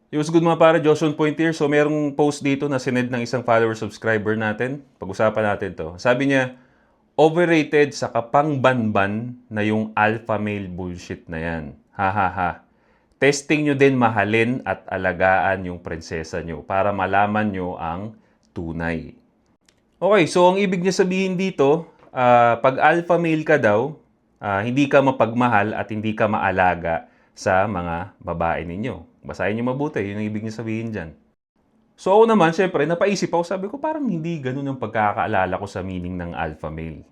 Yo, what's good mga pare, Joshua Point here. So merong post dito na sinend ng isang follower subscriber natin. Pag-usapan natin to. Sabi niya, overrated sa kapangbanban na yung alpha male bullshit na yan. Ha ha ha. Testing nyo din mahalin at alagaan yung prinsesa nyo para malaman nyo ang tunay. Okay, so ang ibig niya sabihin dito, pag alpha male ka daw, hindi ka mapagmahal at hindi ka maalaga sa mga babae ninyo. Basahin niyo mabuti, yun ang ibig niya sabihin dyan. So ako naman, syempre, napaisip ako, sabi ko parang hindi ganun ang pagkakaalala ko sa meaning ng alpha male.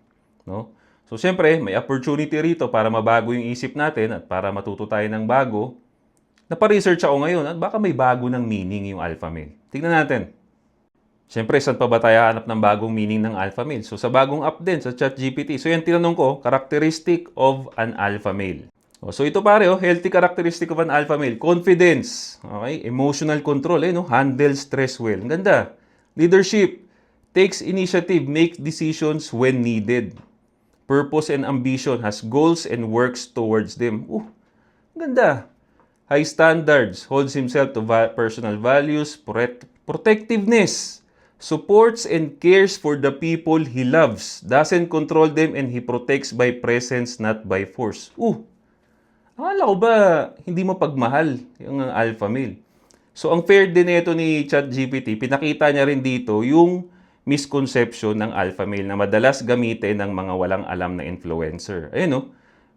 No? So syempre, may opportunity rito para mabago yung isip natin at para matuto tayo ng bago. Napa-research ako ngayon at baka may bago ng meaning yung alpha male. Tignan natin. Siyempre, saan pa ba tayo hanap ng bagong meaning ng alpha male? So, sa bagong app din, sa ChatGPT. So, yan tinanong ko, characteristic of an alpha male. So, ito pare, healthy characteristic of an alpha male. Confidence, okay? Emotional control, no? Handle stress well. Ang ganda. Leadership, takes initiative, makes decisions when needed. Purpose and ambition, has goals and works towards them. Ganda. High standards, holds himself to personal values, protectiveness, supports and cares for the people he loves, doesn't control them, and he protects by presence, not by force. Akala ko ba hindi mo pagmahal yung alpha male? So, ang fair din ito ni ChatGPT, pinakita niya rin dito yung misconception ng alpha male na madalas gamitin ng mga walang alam na influencer. Ayun, no?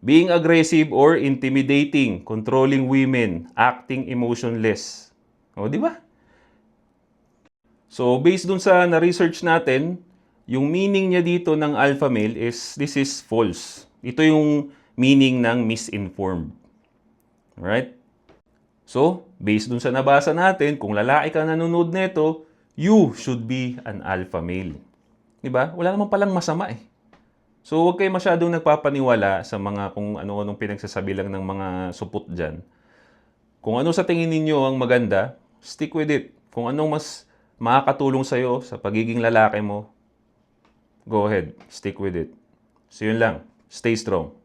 Being aggressive or intimidating, controlling women, acting emotionless. Di ba? So, based dun sa na-research natin, yung meaning niya dito ng alpha male is, this is false. Ito yung meaning ng misinformed. Alright? So, based dun sa nabasa natin, kung lalaki ka nanonood nito, you should be an alpha male. Diba? Wala naman palang masama eh. So, huwag kayo masyadong nagpapaniwala sa mga kung ano-anong pinagsasabi lang ng mga supot dyan. Kung ano sa tingin ninyo ang maganda, stick with it. Kung anong mas makakatulong sa'yo sa pagiging lalaki mo, go ahead, stick with it. So yun lang. Stay strong.